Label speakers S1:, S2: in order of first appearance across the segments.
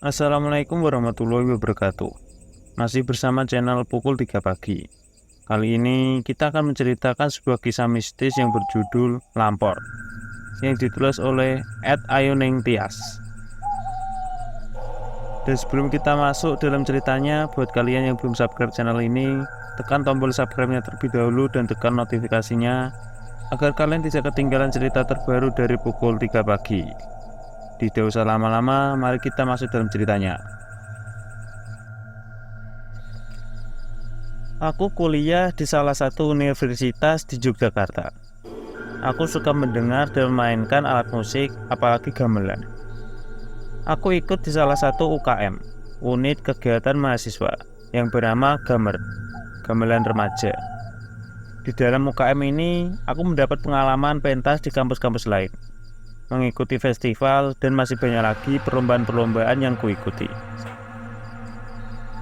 S1: Assalamualaikum warahmatullahi wabarakatuh. Masih bersama channel Pukul 3 Pagi. Kali ini kita akan menceritakan sebuah kisah mistis yang berjudul Lampor, yang ditulis oleh @ayoningtias. Dan sebelum kita masuk dalam ceritanya, buat kalian yang belum subscribe channel ini, tekan tombol subscribe-nya terlebih dahulu dan tekan notifikasinya agar kalian tidak ketinggalan cerita terbaru dari Pukul 3 Pagi. Tidak usah lama-lama, mari kita masuk dalam ceritanya. Aku kuliah di salah satu universitas di Yogyakarta. Aku suka mendengar dan memainkan alat musik, apalagi gamelan. Aku ikut di salah satu UKM, unit kegiatan mahasiswa, yang bernama Gamer, Gamelan Remaja. Di dalam UKM ini, aku mendapat pengalaman pentas di kampus-kampus lain, mengikuti festival, dan masih banyak lagi perlombaan-perlombaan yang kuikuti.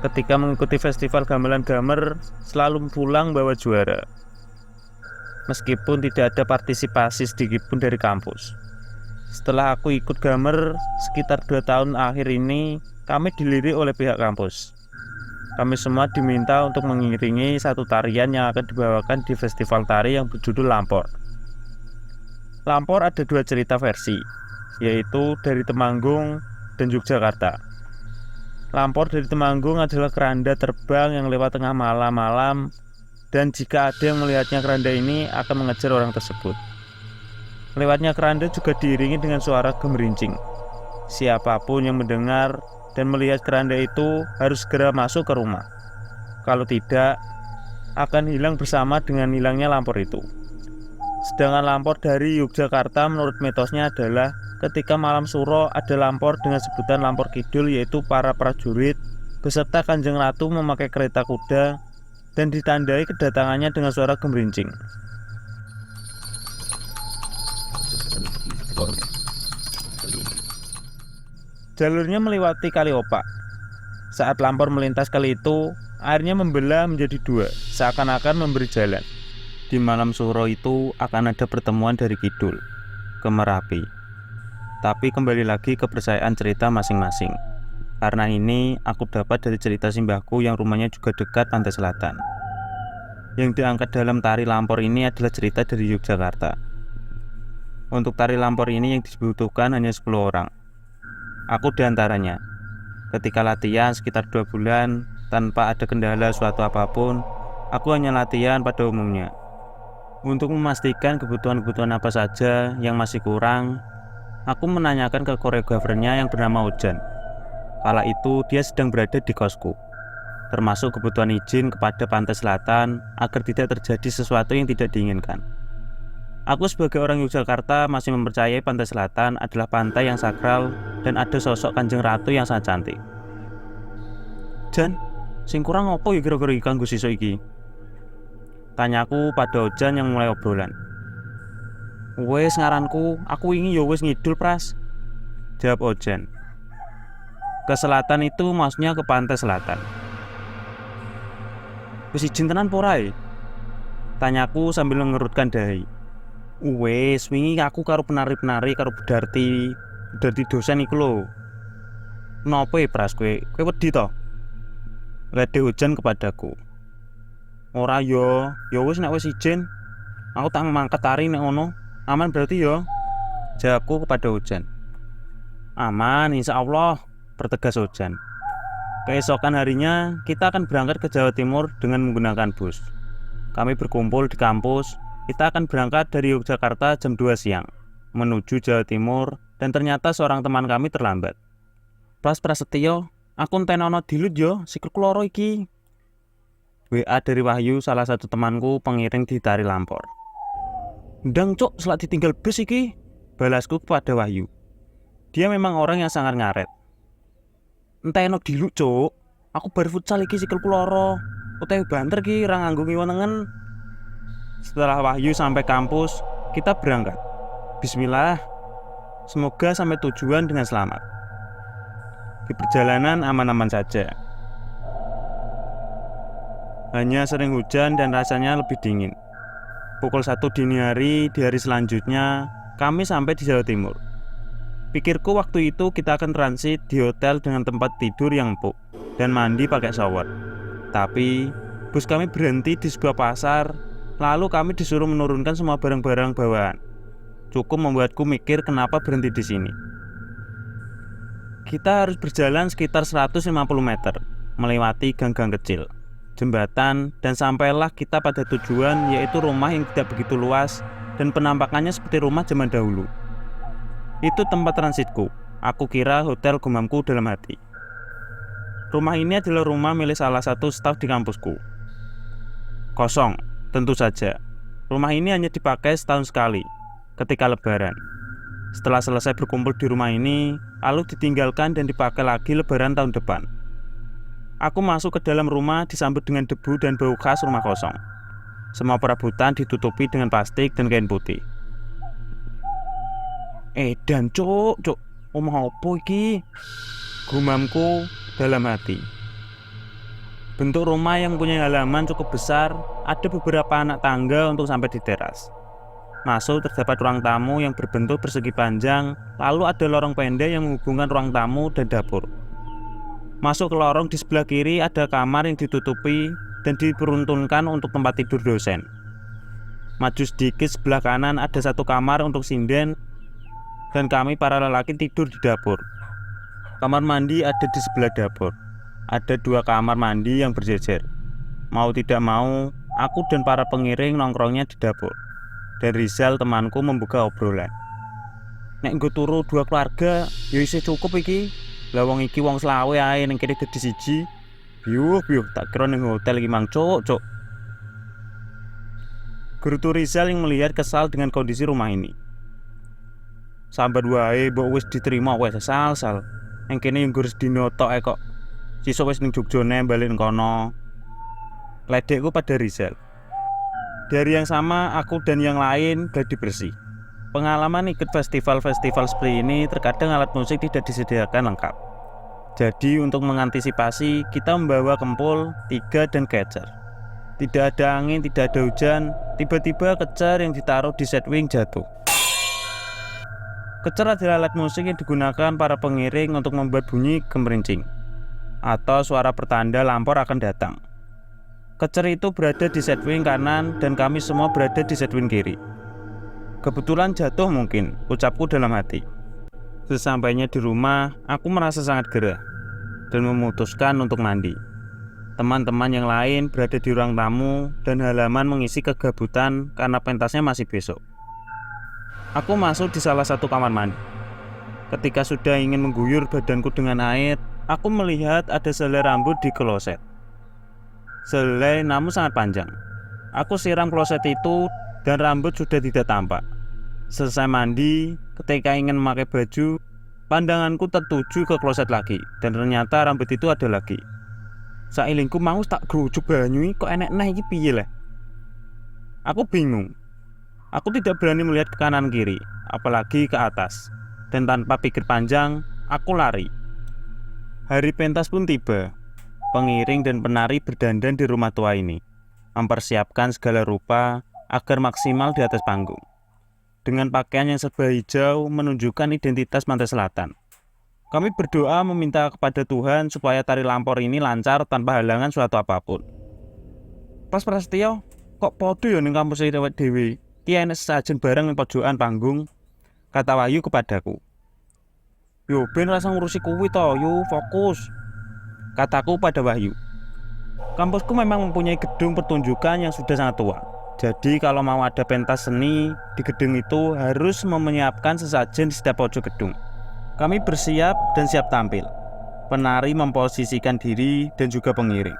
S1: Ketika mengikuti festival gamelan Gamer, selalu pulang bawa juara, meskipun tidak ada partisipasi sedikit pun dari kampus. Setelah aku ikut Gamer sekitar 2 tahun akhir ini, kami dilirik oleh pihak kampus. Kami semua diminta untuk mengiringi satu tarian yang akan dibawakan di festival tari yang berjudul Lampor. Lampor ada 2 cerita versi, yaitu dari Temanggung dan Yogyakarta. Lampor dari Temanggung adalah keranda terbang yang lewat tengah malam-malam, dan jika ada yang melihatnya, keranda ini akan mengejar orang tersebut. Lewatnya keranda juga diiringi dengan suara gemerincing. Siapapun yang mendengar dan melihat keranda itu harus segera masuk ke rumah. Kalau tidak, akan hilang bersama dengan hilangnya lampor itu. Sedangkan lampor dari Yogyakarta menurut mitosnya adalah ketika malam suro ada lampor dengan sebutan lampor kidul, yaitu para prajurit beserta Kanjeng Ratu memakai kereta kuda dan ditandai kedatangannya dengan suara gemerincing. Jalurnya melewati Kali Opak. Saat lampor melintas kali itu, airnya membelah menjadi 2, seakan-akan memberi jalan. Di malam suro itu akan ada pertemuan dari kidul ke Merapi. Tapi kembali lagi ke kepercayaan cerita masing-masing. Karena ini aku dapat dari cerita simbahku yang rumahnya juga dekat pantai selatan. Yang diangkat dalam tari lampor ini adalah cerita dari Yogyakarta. Untuk tari lampor ini yang dibutuhkan hanya 10 orang. Aku diantaranya. Ketika latihan sekitar 2 bulan tanpa ada kendala suatu apapun, aku hanya latihan pada umumnya. Untuk memastikan kebutuhan-kebutuhan apa saja yang masih kurang, aku menanyakan ke koreografernya yang bernama Ojan. Kala itu dia sedang berada di kosku, termasuk kebutuhan izin kepada pantai selatan agar tidak terjadi sesuatu yang tidak diinginkan. Aku sebagai orang Yogyakarta masih mempercayai pantai selatan adalah pantai yang sakral dan ada sosok Kanjeng Ratu yang sangat cantik. Jan, sing kurang opo ya kira-kira kanggo sisuk iki? Tanyaku pada Ojan yang mulai obrolan. Wes ngaranku, aku ingin ya wes ngidul pras, jawab Ojan. Ke selatan itu maksudnya ke pantai selatan. Wes izin tenan porai? Tanyaku sambil mengerutkan dahi. Wes wingi aku karo penari-penari karo Budarti dosen iku lho. Napa e pras kowe wedi to? Lede Ojan kepadaku. Ora yo, ya wis nek wis izin, aku tak mangkat tari nek ngono. Aman berarti yo, jawabku kepada Ojan. Aman insyaallah, pertegas Ojan. Keesokan harinya kita akan berangkat ke Jawa Timur dengan menggunakan bus. Kami berkumpul di kampus. Kita akan berangkat dari Yogyakarta jam 2 siang menuju Jawa Timur, dan ternyata seorang teman kami terlambat. Pras Prasetyo, aku entenono dilut yo, sikil kloro iki. WA dari Wahyu, salah satu temanku pengiring di tari lampor. Ndang cuk, selak ditinggal bus iki, balasku kepada Wahyu. Dia memang orang yang sangat ngaret. Enteno dilut cuk, aku bar futsal iki sikil kloro. Utawi banter ki ra nganggo ngiwonengen. Setelah Wahyu sampai kampus, kita berangkat. Bismillah, semoga sampai tujuan dengan selamat. Di perjalanan aman-aman saja. Hanya sering hujan dan rasanya lebih dingin. Pukul 1 dini hari di hari selanjutnya, kami sampai di Jawa Timur. Pikirku waktu itu kita akan transit di hotel dengan tempat tidur yang empuk dan mandi pakai shower. Tapi bus kami berhenti di sebuah pasar, lalu kami disuruh menurunkan semua barang-barang bawaan. Cukup membuatku mikir kenapa berhenti di sini. Kita harus berjalan sekitar 150 meter, melewati gang-gang kecil, jembatan, dan sampailah kita pada tujuan, yaitu rumah yang tidak begitu luas dan penampakannya seperti rumah zaman dahulu. Itu tempat transitku. Aku kira hotel, gumamku dalam hati. Rumah ini adalah rumah milik salah satu staf di kampusku. Kosong, tentu saja. Rumah ini hanya dipakai setahun sekali, ketika lebaran. Setelah selesai berkumpul di rumah ini, lalu ditinggalkan dan dipakai lagi lebaran tahun depan. Aku masuk ke dalam rumah disambut dengan debu dan bau khas rumah kosong. Semua perabotan ditutupi dengan plastik dan kain putih. Dan cuk, omah opo iki? Gumamku dalam hati. Bentuk rumah yang punya halaman cukup besar, ada beberapa anak tangga untuk sampai di teras. Masuk terdapat ruang tamu yang berbentuk persegi panjang, lalu ada lorong pendek yang menghubungkan ruang tamu dan dapur. Masuk ke lorong di sebelah kiri ada kamar yang ditutupi dan diperuntukkan untuk tempat tidur dosen. Maju sedikit sebelah kanan ada satu kamar untuk sinden, dan kami para lelaki tidur di dapur. Kamar mandi ada di sebelah dapur. Ada 2 kamar mandi yang berjejer. Mau tidak mau, aku dan para pengiring nongkrongnya di dapur. Dan Rizal temanku membuka obrolan. Nek nggo turu 2 keluarga, ya isih cukup iki. Lah wong iki wong selawe ae ning kene dadi siji. Biuh, tak kira ning hotel iki mang cuk. Gerutu Rizal yang melihat kesal dengan kondisi rumah ini. Sambat wae mbok wis diterima wis sal. Ning kene yo ngurus dino tok kok. Sisa wis ning Jogjone balik kono. Ledekku pada Rizal. Dari yang sama aku dan yang lain gladi bersih. Pengalaman ikut festival-festival seperti ini terkadang alat musik tidak disediakan lengkap. Jadi untuk mengantisipasi kita membawa kempul, 3 dan catcher. Tidak ada angin, tidak ada hujan. Tiba-tiba catcher yang ditaruh di setwing jatuh. Kecer adalah alat musik yang digunakan para pengiring untuk membuat bunyi gemerincing atau suara pertanda lampor akan datang. Kecer itu berada di setwing kanan dan kami semua berada di setwing kiri. Kebetulan jatuh mungkin, ucapku dalam hati. Sesampainya di rumah, aku merasa sangat gerah dan memutuskan untuk mandi. Teman-teman yang lain berada di ruang tamu dan halaman mengisi kegabutan karena pentasnya masih besok. Aku masuk di salah satu kamar mandi. Ketika sudah ingin mengguyur badanku dengan air, aku melihat ada selai rambut di kloset. Selai namun sangat panjang. Aku siram kloset itu dan rambut sudah tidak tampak. Selesai mandi, ketika ingin memakai baju, pandanganku tertuju ke kloset lagi, dan ternyata rambut itu ada lagi. Sailingku mau tak grujuk banyu kok enek nah iki piye le? Aku bingung. Aku tidak berani melihat ke kanan kiri, apalagi ke atas. Dan tanpa pikir panjang, aku lari. Hari pentas pun tiba. Pengiring dan penari berdandan di rumah tua ini, mempersiapkan segala rupa agar maksimal di atas panggung. Dengan pakaian yang serba hijau menunjukkan identitas Pantai Selatan. Kami berdoa meminta kepada Tuhan supaya tari lampor ini lancar tanpa halangan suatu apapun. Pas Prasetyo, kok podo ya ning kampus dewek dhewe? Ki enek sesajen bareng ning pojokan panggung, kata Wahyu kepadaku. Yo ben rasa ngurusi kuwi to, yo fokus, kataku pada Wahyu. Kampusku memang mempunyai gedung pertunjukan yang sudah sangat tua. Jadi kalau mau ada pentas seni di gedung itu harus menyiapkan sesajen di setiap pojok gedung. Kami bersiap dan siap tampil. Penari memposisikan diri dan juga pengiring.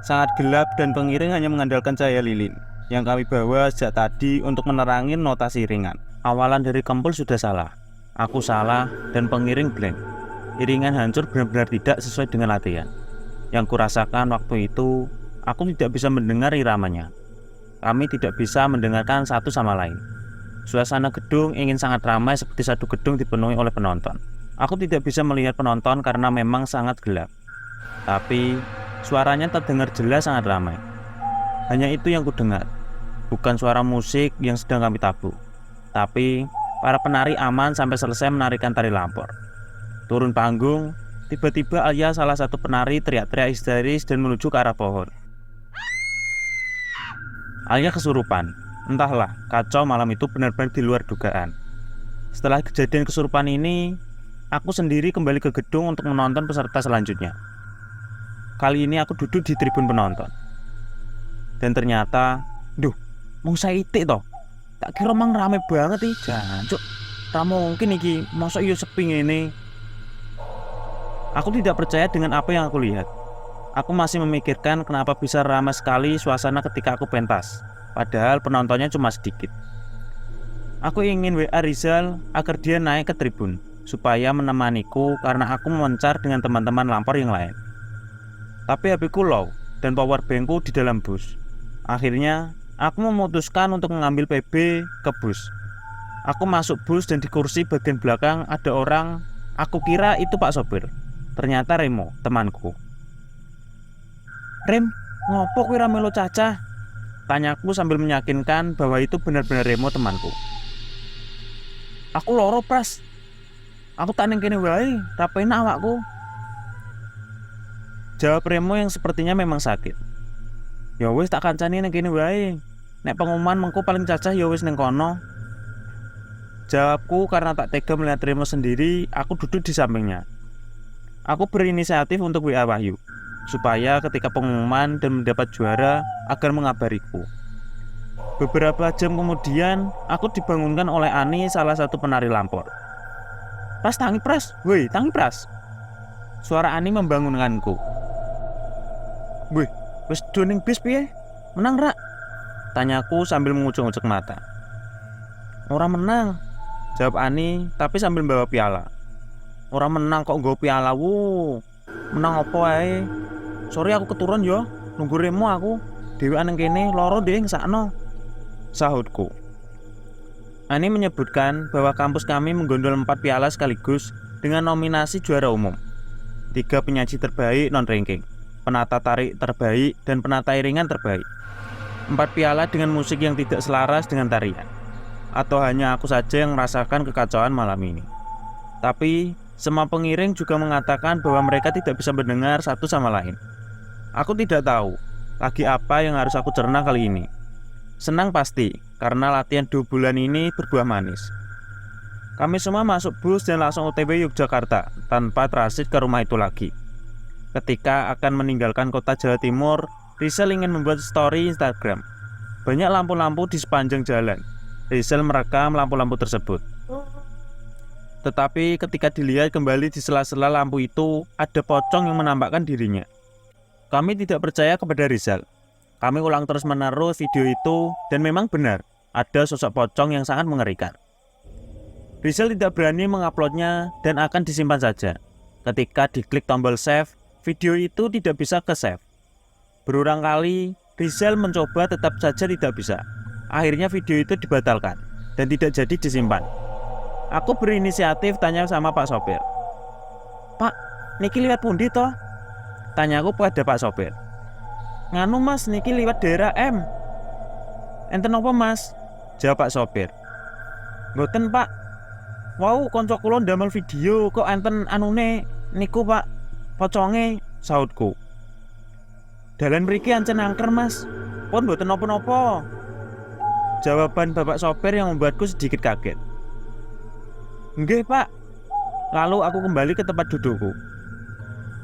S1: Sangat gelap dan pengiring hanya mengandalkan cahaya lilin yang kami bawa sejak tadi untuk menerangi nota siringan. Awalan dari kempul sudah salah. Aku salah dan pengiring blank. Iringan hancur benar-benar tidak sesuai dengan latihan. Yang kurasakan waktu itu, aku tidak bisa mendengar iramanya. Kami tidak bisa mendengarkan satu sama lain. Suasana gedung ingin sangat ramai seperti satu gedung dipenuhi oleh penonton. Aku tidak bisa melihat penonton karena memang sangat gelap. Tapi suaranya terdengar jelas sangat ramai. Hanya itu yang kudengar. Bukan suara musik yang sedang kami tabuh, tapi Para penari aman sampai selesai menarikan tari lampor. Turun panggung, tiba-tiba Alia salah satu penari teriak-teriak histeris dan menuju ke arah pohon. Alia kesurupan. Entahlah, kacau malam itu benar-benar di luar dugaan. Setelah kejadian kesurupan ini, aku sendiri kembali ke gedung untuk menonton peserta selanjutnya. Kali ini aku duduk di tribun penonton. Dan ternyata, mau saya itik toh. Tak kira mang rame banget nih, jancuk. Tak mungkin iki, masa iya sepi ngene. Aku tidak percaya dengan apa yang aku lihat. Aku masih memikirkan kenapa bisa ramai sekali suasana ketika aku pentas, padahal penontonnya cuma sedikit. Aku ingin WA Rizal agar dia naik ke tribun, supaya menemaniku karena aku memencar dengan teman-teman lampor yang lain. Tapi HP-ku low dan power bankku di dalam bus. Akhirnya, aku memutuskan untuk mengambil PB ke bus. Aku masuk bus dan di kursi bagian belakang ada orang. Aku kira itu Pak Sopir. Ternyata Remo, temanku. "Rem, ngopo kowe ra melu Cacah?" Tanyaku sambil meyakinkan bahwa itu benar-benar Remo, temanku. "Aku loro, Pras. Aku tak ning kene wae, ra penak awakku." Jawab Remo yang sepertinya memang sakit. "Ya wis tak kancani ning kene wae. Nek pengumuman mengko paling Cacah ya wis ning kono." Jawabku karena tak tega melihat Remo sendiri. Aku duduk di sampingnya. Aku berinisiatif untuk WA Wahyu, supaya ketika pengumuman dan mendapat juara agar mengabariku. Beberapa jam kemudian, aku dibangunkan oleh Ani, salah satu penari lampor. "Pras, tangi Pras, woi tangi Pras." Suara Ani membangunkanku. "Wih, wis doning bis piye? Menang rak?" Tanyaku sambil mengucek-ucek mata. "Ora menang," jawab Ani, tapi sambil bawa piala. "Ora menang kok nggo piala wu. Menang apa ae? Sorry aku keturun yo, nunggu Remo aku. Dhewean nang kene loro deh ngesakno," sahutku. Ani menyebutkan bahwa kampus kami menggondol 4 piala sekaligus dengan nominasi juara umum, 3 penyaji terbaik non-ranking, penata tarik terbaik, dan penata iringan terbaik. 4 piala dengan musik yang tidak selaras dengan tarian. Atau hanya aku saja yang merasakan kekacauan malam ini? Tapi semua pengiring juga mengatakan bahwa mereka tidak bisa mendengar satu sama lain. Aku tidak tahu lagi apa yang harus aku cerna kali ini. Senang pasti, karena latihan 2 bulan ini berbuah manis. Kami semua masuk bus dan langsung OTW Yogyakarta tanpa transit ke rumah itu lagi. Ketika akan meninggalkan kota Jawa Timur, Rizal ingin membuat story Instagram. Banyak lampu-lampu di sepanjang jalan. Rizal merekam lampu-lampu tersebut. Tetapi ketika dilihat kembali di sela-sela lampu itu, ada pocong yang menampakkan dirinya. Kami tidak percaya kepada Rizal. Kami ulang terus-menerus video itu, dan memang benar, ada sosok pocong yang sangat mengerikan. Rizal tidak berani menguploadnya dan akan disimpan saja. Ketika diklik tombol save, video itu tidak bisa ke save. Berulang kali, Rizal mencoba tetap saja tidak bisa. Akhirnya video itu dibatalkan dan tidak jadi disimpan. Aku berinisiatif tanya sama Pak Sopir. "Pak, niki liwat pundi toh?" Tanyaku pada Pak Sopir. "Nganu Mas, niki liwat daerah M." "Enten apa Mas?" jawab Pak Sopir. "Mboten Pak. Wau konco kula ndamel video kok enten anune niku Pak, poconge," sautku. "Dalan mriki ancen angker Mas. Pun mboten napa-napa." Jawaban Bapak Sopir yang membuatku sedikit kaget. "Nggih Pak." Lalu aku kembali ke tempat dudukku.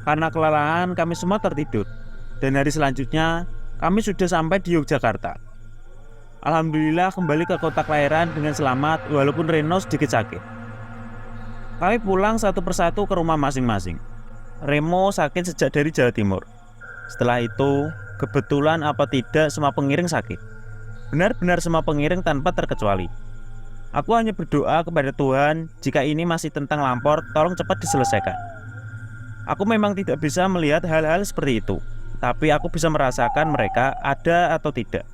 S1: Karena kelelahan kami semua tertidur. Dan hari selanjutnya kami sudah sampai di Yogyakarta. Alhamdulillah kembali ke kota kelahiran dengan selamat, walaupun Reno sedikit sakit. Kami pulang satu persatu ke rumah masing-masing. Remo sakit sejak dari Jawa Timur. Setelah itu, kebetulan apa tidak semua pengiring sakit. Benar-benar semua pengiring tanpa terkecuali. Aku hanya berdoa kepada Tuhan, jika ini masih tentang lampor, tolong cepat diselesaikan. Aku memang tidak bisa melihat hal-hal seperti itu, tapi aku bisa merasakan mereka ada atau tidak.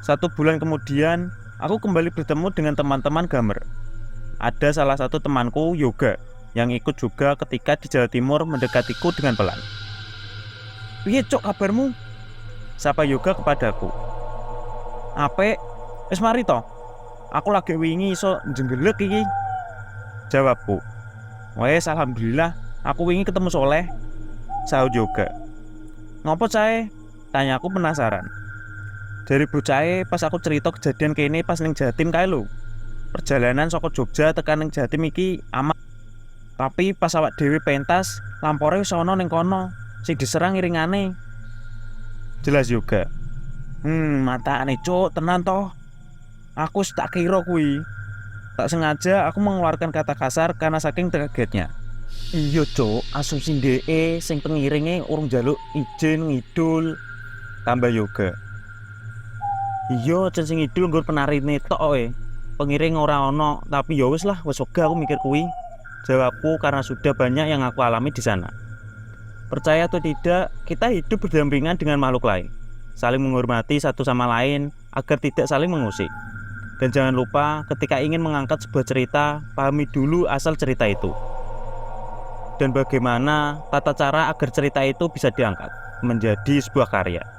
S1: 1 bulan kemudian, aku kembali bertemu dengan teman-teman gamer. Ada salah satu temanku, Yoga, yang ikut juga ketika di Jawa Timur mendekatiku dengan pelan. "Piye cok kabarmu?" sapa Yoga kepadaku. "Apik, wis mari toh?" Aku lagi wingi iso jenggelek iki. Jawabku. Wes alhamdulillah, aku wingi ketemu Soleh. Sahut Yoga. Ngopo cae? Tanyaku penasaran. Dari bocahe pas aku cerita kejadian kene pas ning Jatim kae lho. Perjalanan saka Jogja tekan ning Jatim iki aman. Tapi pas awak dhewe pentas, lampore wis ana ning kono, sing diserang iringane. Jelas Yoga. Matane cuk, tenan toh. Aku tak kira kuwi. Tak sengaja aku mengeluarkan kata kasar karena saking kagetnya. Iya cuk, asumsi DE sing pengiringe urung jaluk izin ngidul. Tambah Yoga. Iya, jan sing ngidul nggur penarine tok oe. Pengiring ora ono, tapi ya wis lah, wis wegah aku mikir kuwi. Jawabku karena sudah banyak yang aku alami di sana. Percaya atau tidak, kita hidup berdampingan dengan makhluk lain, saling menghormati satu sama lain agar tidak saling mengusik. Dan jangan lupa ketika ingin mengangkat sebuah cerita, pahami dulu asal cerita itu. Dan bagaimana tata cara agar cerita itu bisa diangkat menjadi sebuah karya.